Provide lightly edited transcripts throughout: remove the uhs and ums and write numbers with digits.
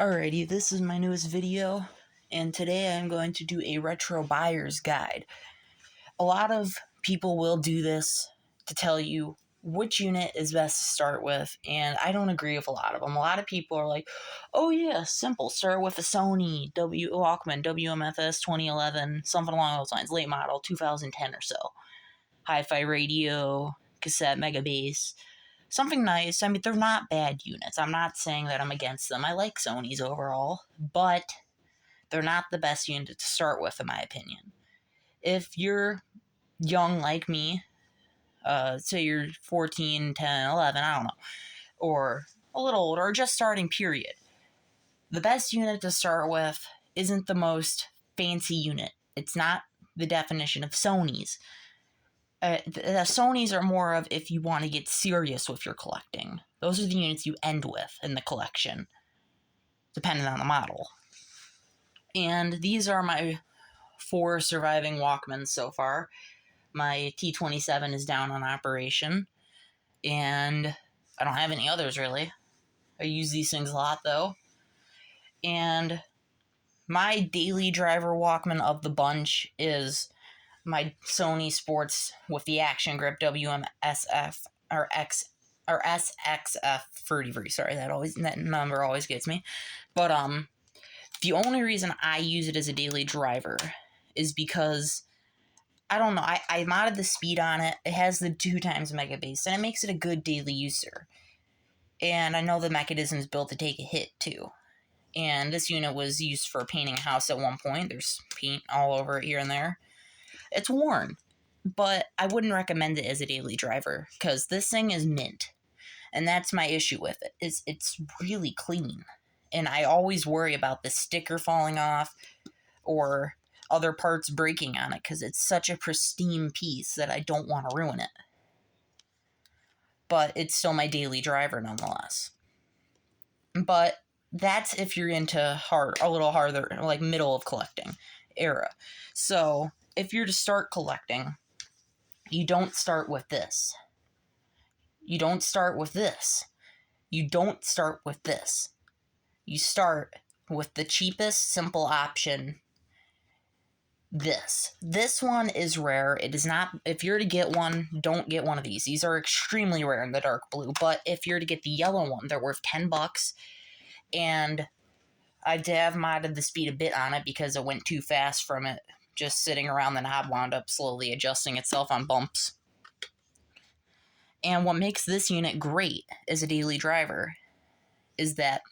Alrighty, this is my newest video, and today I'm going to do a retro buyer's guide. A lot of people will do this to tell you which unit is best to start with, and I don't agree with a lot of them. A lot of people are like, oh yeah, simple, start with a Sony Walkman WMFS 2011, something along those lines, late model, 2010 or so. Hi-fi radio, cassette, mega bass. Something nice. I mean, they're not bad units. I'm not saying that I'm against them. I like Sony's overall, but they're not the best unit to start with, in my opinion. If you're young like me, say you're 14, 10, 11, I don't know, or a little older, or just starting, period, the best unit to start with isn't the most fancy unit. It's not the definition of Sony's. The Sonys are more of if you want to get serious with your collecting. Those are the units you end with in the collection, depending on the model. And these are my 4 surviving Walkmans so far. My T27 is down on operation, and I don't have any others really. I use these things a lot though. And my daily driver Walkman of the bunch is my Sony Sports with the action grip WMSF or SXF 30. Sorry, that number always gets me. But the only reason I use it as a daily driver is because I don't know. I modded the speed on it. It has the 2 times mega bass, and it makes it a good daily user. And I know the mechanism is built to take a hit too. And this unit was used for painting a house at one point. There's paint all over it here and there. It's worn, but I wouldn't recommend it as a daily driver because this thing is mint, and that's my issue with it. It's really clean, and I always worry about the sticker falling off or other parts breaking on it because it's such a pristine piece that I don't want to ruin it. But it's still my daily driver nonetheless. But that's if you're into a little harder, like middle of collecting era. So if you're to start collecting, you don't start with this. You don't start with this. You don't start with this. You start with the cheapest, simple option. This one is rare. It is not, if you're to get one, don't get one of these. These are extremely rare in the dark blue, but if you're to get the yellow one, they're worth $10, and I have modded the speed a bit on it because it went too fast from it. Just sitting around, the knob wound up slowly adjusting itself on bumps. And what makes this unit great as a daily driver is that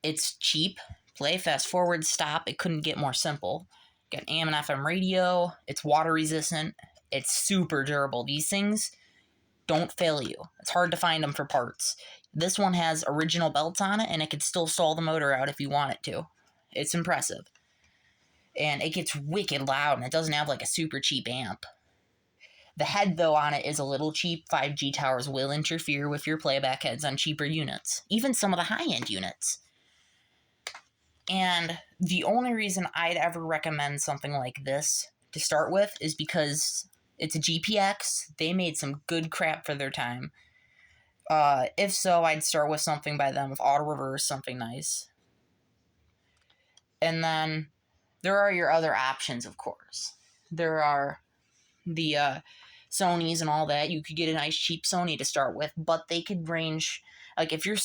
it's cheap, play, fast forward, stop. It couldn't get more simple. Got AM and FM radio. It's water resistant. It's super durable. These things don't fail you. It's hard to find them for parts. This one has original belts on it, and it can still stall the motor out if you want it to. It's impressive. And it gets wicked loud, and it doesn't have like a super cheap amp. The head, though, on it is a little cheap. 5G towers will interfere with your playback heads on cheaper units, even some of the high-end units. And the only reason I'd ever recommend something like this to start with is because it's a GPX. They made some good crap for their time. If so, I'd start with something by them with auto reverse, something nice. And then there are your other options, of course. There are the Sonys and all that. You could get a nice cheap Sony to start with, but they could range, like if you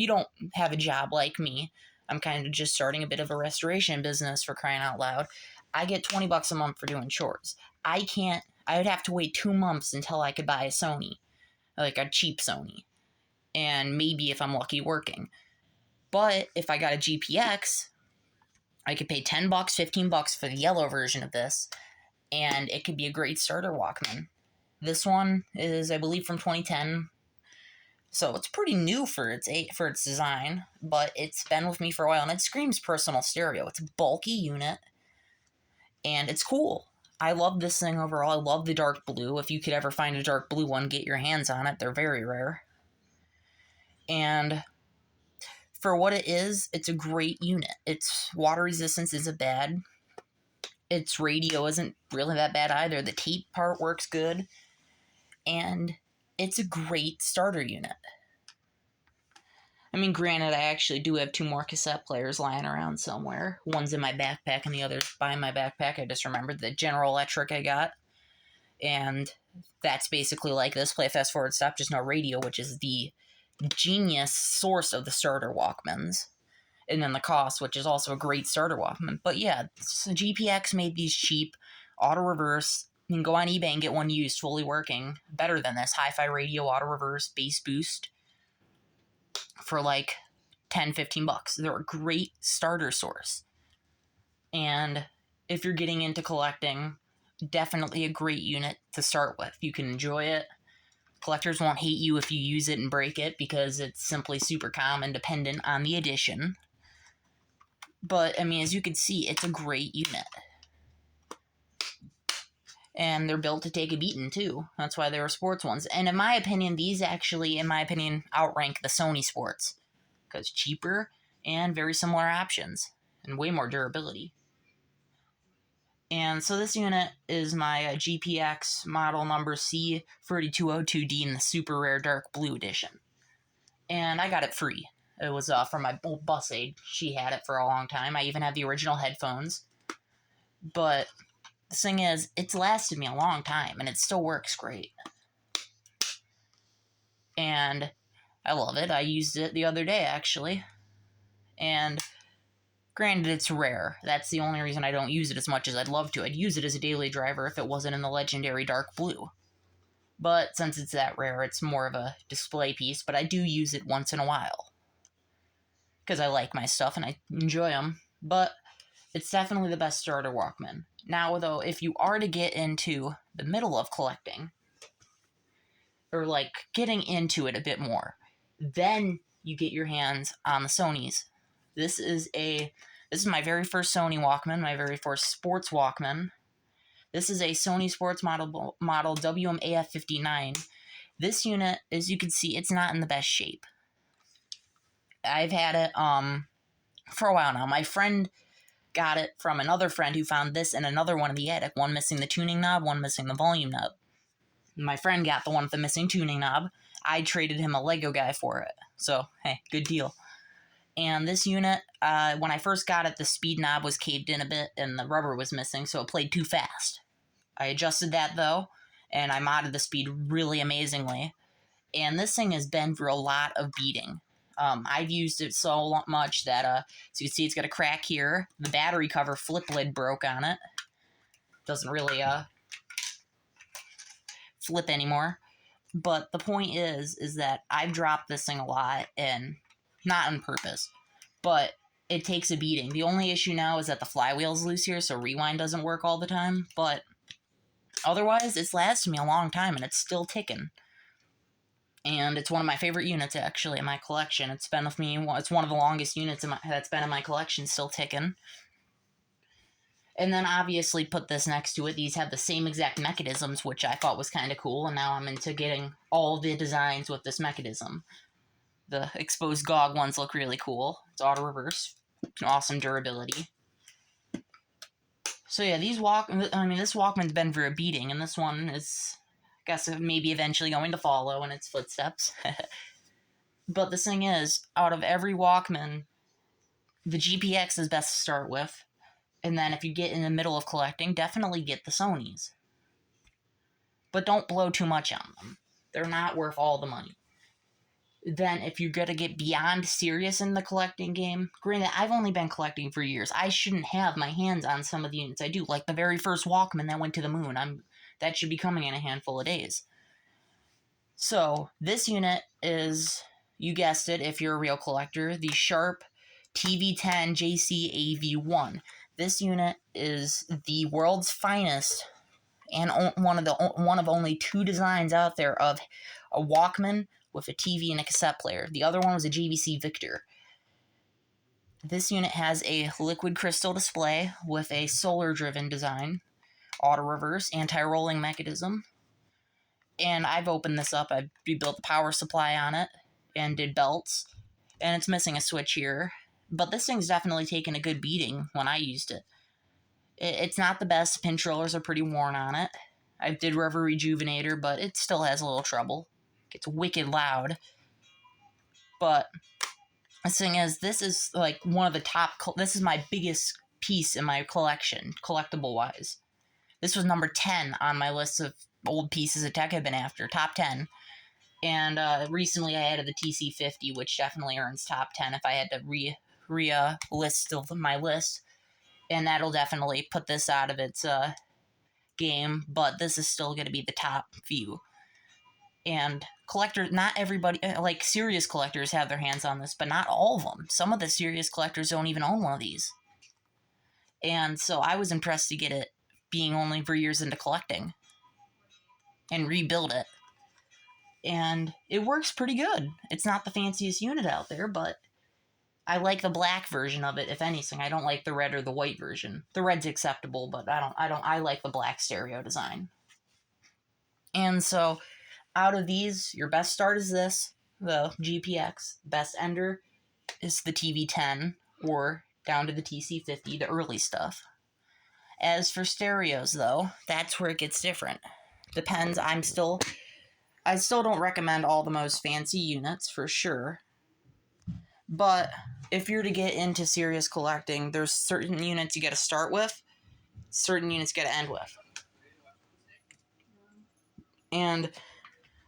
don't have a job like me, I'm kind of just starting a bit of a restoration business, for crying out loud. I get $20 a month for doing chores. I would have to wait 2 months until I could buy a Sony, like a cheap Sony, and maybe if I'm lucky working. But if I got a GPX, I could pay $10, $15 for the yellow version of this, and it could be a great starter Walkman. This one is, I believe, from 2010, so it's pretty new for its design, but it's been with me for a while, and it screams personal stereo. It's a bulky unit, and it's cool. I love this thing overall. I love the dark blue. If you could ever find a dark blue one, get your hands on it. They're very rare. And for what it is, it's a great unit. Its water resistance isn't bad. Its radio isn't really that bad either. The tape part works good. And it's a great starter unit. I mean, granted, I actually do have 2 more cassette players lying around somewhere. One's in my backpack and the other's by my backpack. I just remembered the General Electric I got. And that's basically like this: play fast forward stop, just no radio, which is the genius source of the starter Walkmans. And then the cost, which is also a great starter Walkman. But yeah, so GPX made these cheap, auto reverse. You can go on eBay and get one used, fully working. Better than this hi-fi radio, auto reverse, bass boost for like 10, $15. They're a great starter source. And if you're getting into collecting, definitely a great unit to start with. You can enjoy it. Collectors won't hate you if you use it and break it because it's simply super calm and dependent on the edition. But, I mean, as you can see, it's a great unit. And they're built to take a beating, too. That's why they were sports ones. And in my opinion, these actually, outrank the Sony sports. Because cheaper and very similar options. And way more durability. And so this unit is my GPX model number C3202D in the super rare dark blue edition. And I got it free. It was from my old bus aide. She had it for a long time. I even have the original headphones. But the thing is, it's lasted me a long time, and it still works great. And I love it. I used it the other day, actually. And granted, it's rare. That's the only reason I don't use it as much as I'd love to. I'd use it as a daily driver if it wasn't in the legendary dark blue. But since it's that rare, it's more of a display piece. But I do use it once in a while. Because I like my stuff and I enjoy them. But it's definitely the best starter Walkman. Now, though, if you are to get into the middle of collecting, or like getting into it a bit more, then you get your hands on the Sonys. This is my very first Sony Walkman, my very first sports Walkman. This is a Sony sports model WMAF59. This unit, as you can see, it's not in the best shape. I've had it for a while now. My friend got it from another friend who found this and another one in the attic. One missing the tuning knob, one missing the volume knob. My friend got the one with the missing tuning knob. I traded him a Lego guy for it. So, hey, good deal. And this unit, when I first got it, the speed knob was caved in a bit and the rubber was missing, so it played too fast. I adjusted that, though, and I modded the speed really amazingly. And this thing has been through a lot of beating. I've used it so much that, as you can see, it's got a crack here. The battery cover flip lid broke on it. Doesn't really flip anymore. But the point is that I've dropped this thing a lot, and not on purpose, but it takes a beating. The only issue now is that the flywheel's loose here, so rewind doesn't work all the time, but otherwise, it's lasted me a long time, and it's still ticking. And it's one of my favorite units, actually, in my collection. It's been with me. It's one of the longest units that's been in my collection, still ticking. And then, obviously, put this next to it. These have the same exact mechanisms, which I thought was kind of cool. And now I'm into getting all the designs with this mechanism. The exposed GOG ones look really cool. It's auto reverse. Awesome durability. So, yeah, this Walkman's been for a beating. And this one is, I guess, maybe eventually going to follow in its footsteps. But the thing is, out of every Walkman, the GPX is best to start with. And then if you get in the middle of collecting, definitely get the Sonys. But don't blow too much on them. They're not worth all the money. Then if you're going to get beyond serious in the collecting game, granted, I've only been collecting for years. I shouldn't have my hands on some of the units I do. Like the very first Walkman that went to the moon. That should be coming in a handful of days. So this unit is, you guessed it, if you're a real collector, the Sharp TV10 JC-AV1. This unit is the world's finest and one of only 2 designs out there of a Walkman with a TV and a cassette player. The other one was a JVC Victor. This unit has a liquid crystal display with a solar-driven design, auto reverse, anti-rolling mechanism. And I've opened this up. I rebuilt the power supply on it and did belts. And it's missing a switch here. But this thing's definitely taken a good beating when I used it. It's not the best. Pinch rollers are pretty worn on it. I did Rever Rejuvenator, but it still has a little trouble. It gets wicked loud. But The thing is, this is like one of the top. This is my biggest piece in my collection, collectible wise. This was number 10 on my list of old pieces of tech I've been after, top 10. And recently I added the TC50, which definitely earns top 10 if I had to list of my list. And that'll definitely put this out of its game, but this is still going to be the top few. And collectors, not everybody, like serious collectors have their hands on this, but not all of them. Some of the serious collectors don't even own one of these. And so I was impressed to get it being only 3 years into collecting and rebuild it. And it works pretty good. It's not the fanciest unit out there, but I like the black version of it, if anything. I don't like the red or the white version. The red's acceptable, but I like the black stereo design. And so out of these, your best start is this, the GPX. Best ender is the TV10 or down to the TC50, the early stuff. As for stereos, though, that's where it gets different. Depends. I still don't recommend all the most fancy units, for sure. But if you're to get into serious collecting, there's certain units you got to start with, certain units you got to end with. And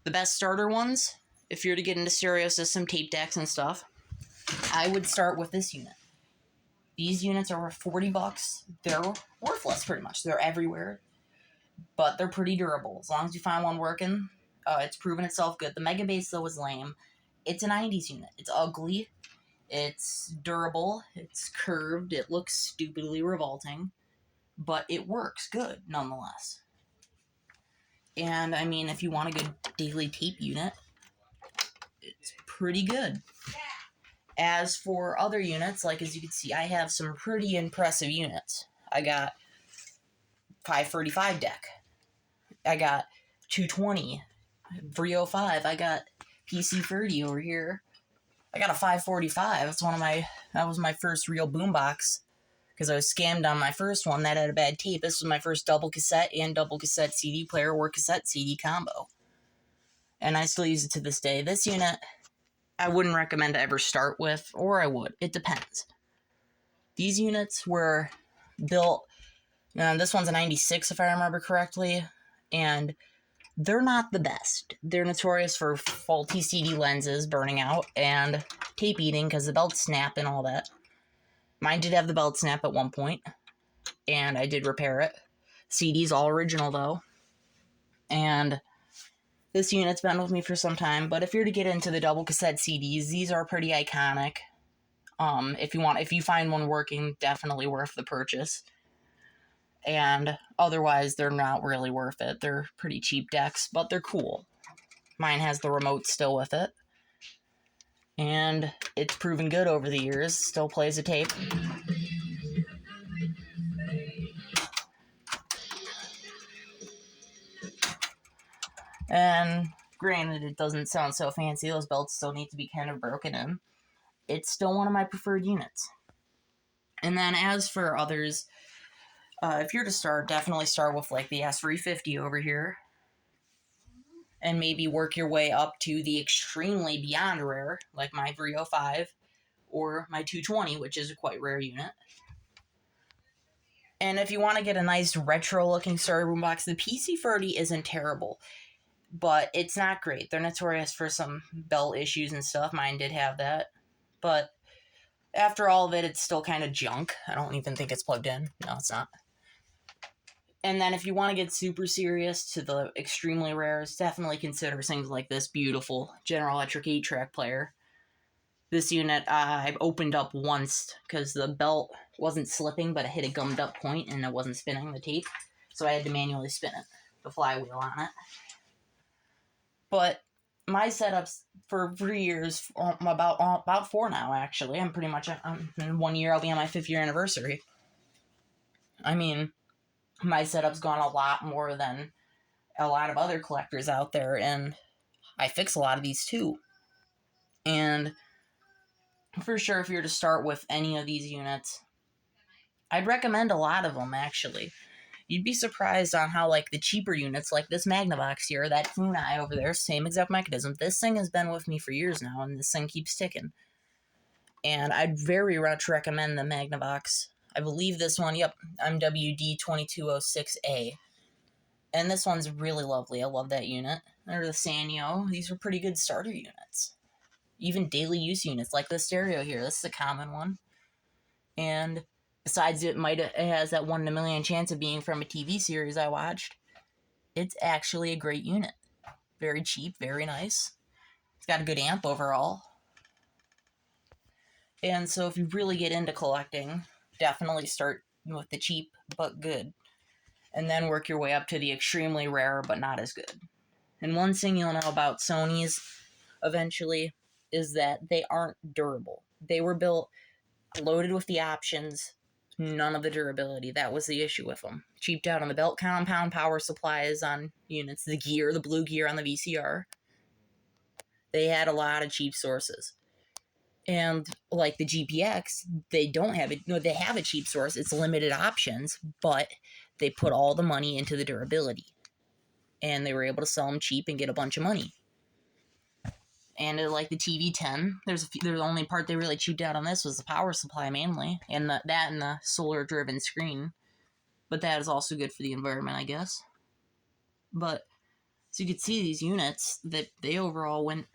the best starter ones, if you're to get into stereo system, tape decks and stuff, I would start with this unit. These units are worth $40. They're worthless, pretty much. They're everywhere, but they're pretty durable. As long as you find one working, it's proven itself good. The Mega Base, though, is lame. It's a 90s unit. It's ugly. It's durable. It's curved. It looks stupidly revolting, but it works good, nonetheless. And, I mean, if you want a good daily tape unit, it's pretty good. As for other units, like as you can see, I have some pretty impressive units. I got 535 deck. I got 220, 305. I got PC30 over here. I got a 545. That was my first real boombox because I was scammed on my first one that had a bad tape. This was my first double cassette and double cassette CD player or cassette CD combo. And I still use it to this day. This unit, I wouldn't recommend to ever start with, or I would. It depends. These units were built, this one's a 96 if I remember correctly, and they're not the best. They're notorious for faulty CD lenses burning out and tape eating because the belts snap and all that. Mine did have the belt snap at one point, and I did repair it. CD's all original though, and this unit's been with me for some time. But if you're to get into the double cassette CDs, these are pretty iconic. If you find one working, definitely worth the purchase. And otherwise, they're not really worth it. They're pretty cheap decks, but they're cool. Mine has the remote still with it. And it's proven good over the years. Still plays a tape. And granted, it doesn't sound so fancy. Those belts still need to be kind of broken in. It's still one of my preferred units. And then as for others, if you're to start, definitely start with like the S350 over here. And maybe work your way up to the extremely beyond rare, like my 305 or my 220, which is a quite rare unit. And if you want to get a nice retro-looking starter boombox, the PC30 isn't terrible, but it's not great. They're notorious for some belt issues and stuff. Mine did have that. But after all of it, it's still kind of junk. I don't even think it's plugged in. No, it's not. And then if you want to get super serious to the extremely rares, definitely consider things like this beautiful General Electric 8-track player. This unit I opened up once because the belt wasn't slipping, but it hit a gummed up point and it wasn't spinning the tape. So I had to manually spin it, the flywheel on it. But my setups for 3 years, about 4 now actually. In 1 year I'll be on my 5th year anniversary. I mean, my setup's gone a lot more than a lot of other collectors out there, and I fix a lot of these too. And for sure, if you're to start with any of these units, I'd recommend a lot of them, actually. You'd be surprised on how, like, the cheaper units, like this Magnavox here, that Funai over there, same exact mechanism. This thing has been with me for years now, and this thing keeps ticking. And I'd very much recommend the Magnavox. I believe this one, yep, MWD2206A. And this one's really lovely. I love that unit. Or the Sanyo. These are pretty good starter units. Even daily use units, like the stereo here. This is a common one. And besides it has that 1 in a million chance of being from a TV series I watched, it's actually a great unit. Very cheap, very nice. It's got a good amp overall. And so if you really get into collecting, definitely start with the cheap but good. And then work your way up to the extremely rare but not as good. And one thing you'll know about Sony's eventually is that they aren't durable. They were built loaded with the options, none of the durability. That was the issue with them. Cheaped out on the belt compound, power supplies on units, the gear, the blue gear on the VCR. They had a lot of cheap sources. And like the GPX, they don't have it. No, they have a cheap source. It's limited options, but they put all the money into the durability. And they were able to sell them cheap and get a bunch of money. And like the TV10, the only part they really cheaped out on this was the power supply mainly, and that and the solar-driven screen. But that is also good for the environment, I guess. But so you could see these units that they overall went,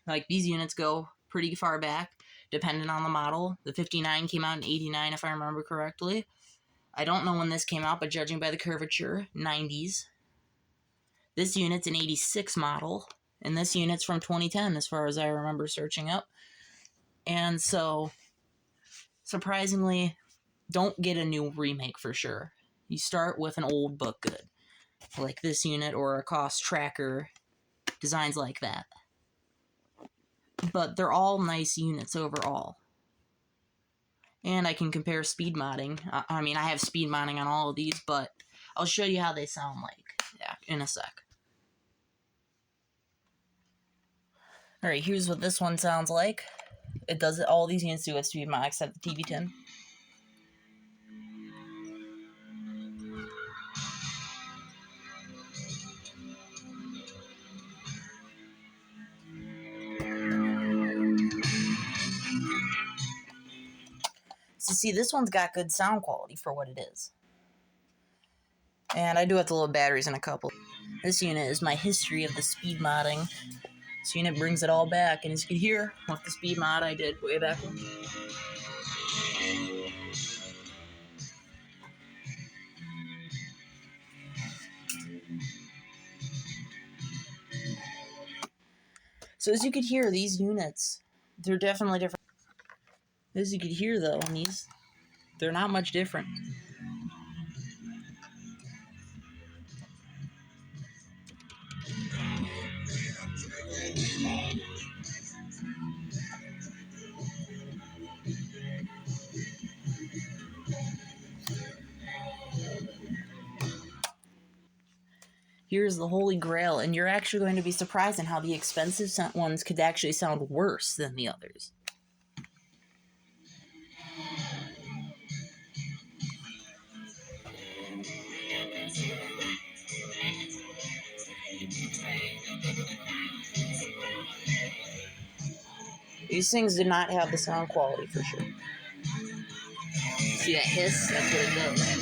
like these units go pretty far back, depending on the model. The 59 came out in 89, if I remember correctly. I don't know when this came out, but judging by the curvature, 90s. This unit's an 86 model. And this unit's from 2010, as far as I remember searching up. And so, surprisingly, don't get a new remake for sure. You start with an old book good, like this unit or a cost tracker, designs like that. But they're all nice units overall. And I can compare speed modding. I mean, I have speed modding on all of these, but I'll show you how they sound like in a sec. Alright, here's what this one sounds like. It does all these units do with speed mod except the TV10. So see, this one's got good sound quality for what it is. And I do have to load batteries in a couple. This unit is my history of the speed modding. This unit brings it all back, and as you can hear, with the speed mod I did way back when. So as you could hear, these units, they're definitely different. As you could hear though, on these, they're not much different. Here's the holy grail, and you're actually going to be surprised in how the expensive ones could actually sound worse than the others. These things do not have the sound quality for sure. See that hiss? That's what it does.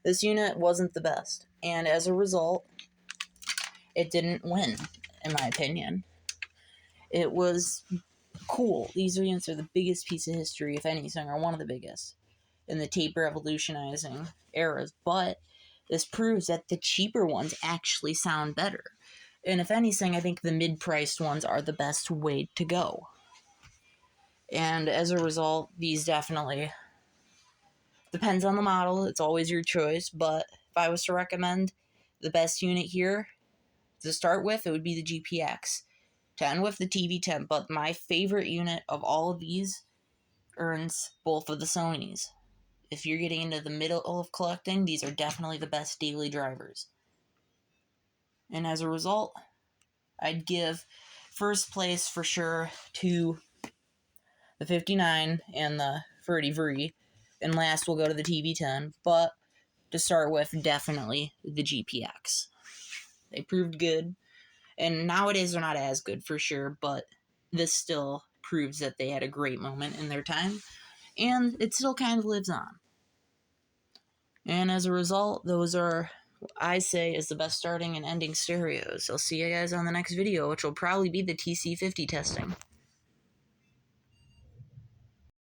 This unit wasn't the best, and as a result, it didn't win, in my opinion. It was cool. These units are the biggest piece of history, if anything, or one of the biggest in the tape revolutionizing eras, but this proves that the cheaper ones actually sound better. And if anything, I think the mid-priced ones are the best way to go. And as a result, these definitely depends on the model. It's always your choice, but if I was to recommend the best unit here to start with, it would be the GPX. To end with the TV10, but my favorite unit of all of these earns both of the Sonys. If you're getting into the middle of collecting, these are definitely the best daily drivers. And as a result, I'd give first place for sure to the 59 and the 30V, and last we'll go to the TV10, but to start with, definitely the GPX. They proved good. And nowadays they're not as good for sure, but this still proves that they had a great moment in their time. And it still kind of lives on. And as a result, those are, I say, is the best starting and ending stereos. I'll see you guys on the next video, which will probably be the TC50 testing.